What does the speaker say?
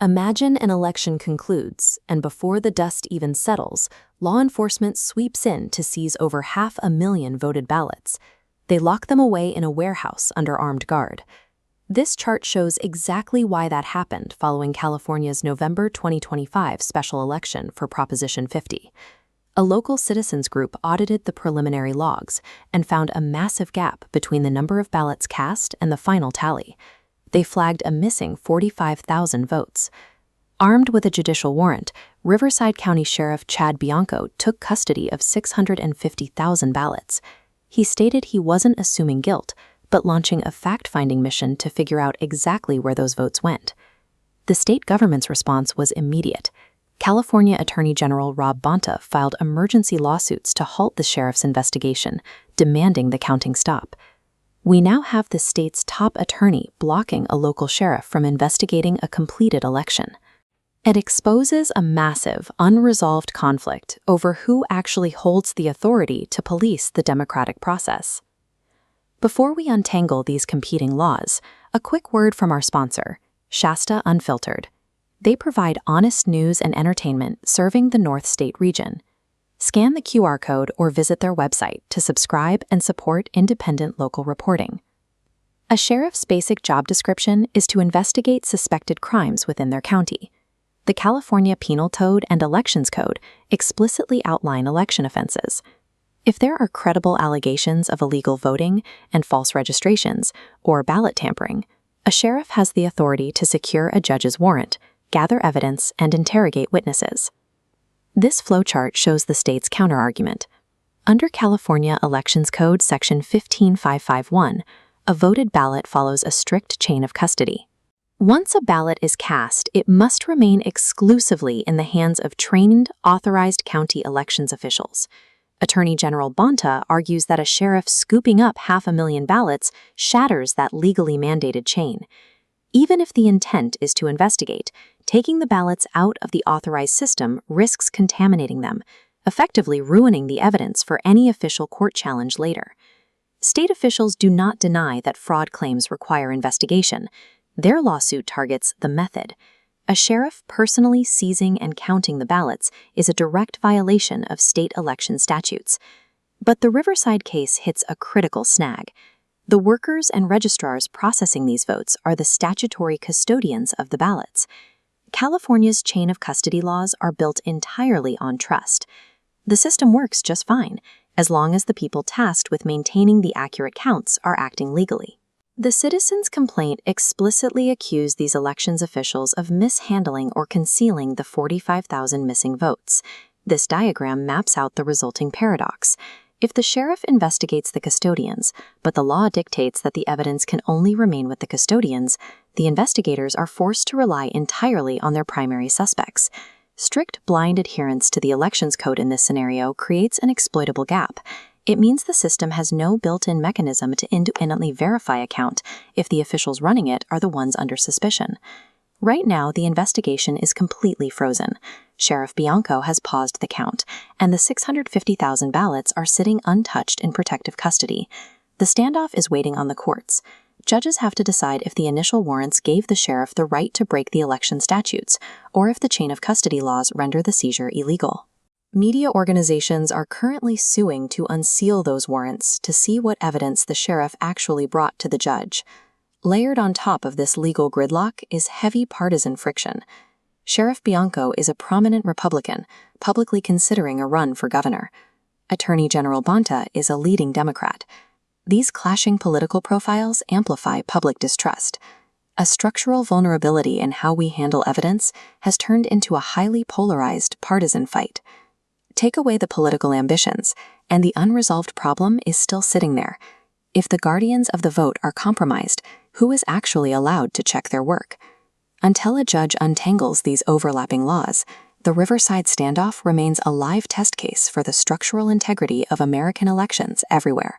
Imagine an election concludes, and before the dust even settles, law enforcement sweeps in to seize over 500,000 voted ballots. They lock them away in a warehouse under armed guard. This chart shows exactly why that happened following California's November 2025 special election for Proposition 50. A local citizens group audited the preliminary logs and found a massive gap between the number of ballots cast and the final tally. They flagged a missing 45,000 votes. Armed with a judicial warrant, Riverside County Sheriff Chad Bianco took custody of 650,000 ballots. He stated he wasn't assuming guilt, but launching a fact-finding mission to figure out exactly where those votes went. The state government's response was immediate. California Attorney General Bonta filed emergency lawsuits to halt the sheriff's investigation, demanding the counting stop. We now have the state's top attorney blocking a local sheriff from investigating a completed election. It exposes a massive, unresolved conflict over who actually holds the authority to police the democratic process. Before we untangle these competing laws, a quick word from our sponsor, Shasta Unfiltered. They provide honest news and entertainment serving the North State region. Scan the QR code or visit their website to subscribe and support independent local reporting. A sheriff's basic job description is to investigate suspected crimes within their county. The California Penal Code and Elections Code explicitly outline election offenses. If there are credible allegations of illegal voting and false registrations or ballot tampering, a sheriff has the authority to secure a judge's warrant, gather evidence, and interrogate witnesses. This flowchart shows the state's counterargument. Under California Elections Code Section 15551, a voted ballot follows a strict chain of custody. Once a ballot is cast, it must remain exclusively in the hands of trained, authorized county elections officials. Attorney General Bonta argues that a sheriff scooping up 500,000 ballots shatters that legally mandated chain. Even if the intent is to investigate, taking the ballots out of the authorized system risks contaminating them, effectively ruining the evidence for any official court challenge later. State officials do not deny that fraud claims require investigation. Their lawsuit targets the method. A sheriff personally seizing and counting the ballots is a direct violation of state election statutes. But the Riverside case hits a critical snag. The workers and registrars processing these votes are the statutory custodians of the ballots. California's chain of custody laws are built entirely on trust. The system works just fine, as long as the people tasked with maintaining the accurate counts are acting legally. The citizen's complaint explicitly accused these elections officials of mishandling or concealing the 45,000 missing votes. This diagram maps out the resulting paradox. If the sheriff investigates the custodians, but the law dictates that the evidence can only remain with the custodians, the investigators are forced to rely entirely on their primary suspects. Strict blind adherence to the elections code in this scenario creates an exploitable gap. It means the system has no built-in mechanism to independently verify a count if the officials running it are the ones under suspicion. Right now, the investigation is completely frozen. Sheriff Bianco has paused the count, and the 650,000 ballots are sitting untouched in protective custody. The standoff is waiting on the courts. Judges have to decide if the initial warrants gave the sheriff the right to break the election statutes, or if the chain of custody laws render the seizure illegal. Media organizations are currently suing to unseal those warrants to see what evidence the sheriff actually brought to the judge. Layered on top of this legal gridlock is heavy partisan friction. Sheriff Bianco is a prominent Republican, publicly considering a run for governor. Attorney General Bonta is a leading Democrat. These clashing political profiles amplify public distrust. A structural vulnerability in how we handle evidence has turned into a highly polarized partisan fight. Take away the political ambitions, and the unresolved problem is still sitting there. If the guardians of the vote are compromised, who is actually allowed to check their work? Until a judge untangles these overlapping laws, the Riverside standoff remains a live test case for the structural integrity of American elections everywhere.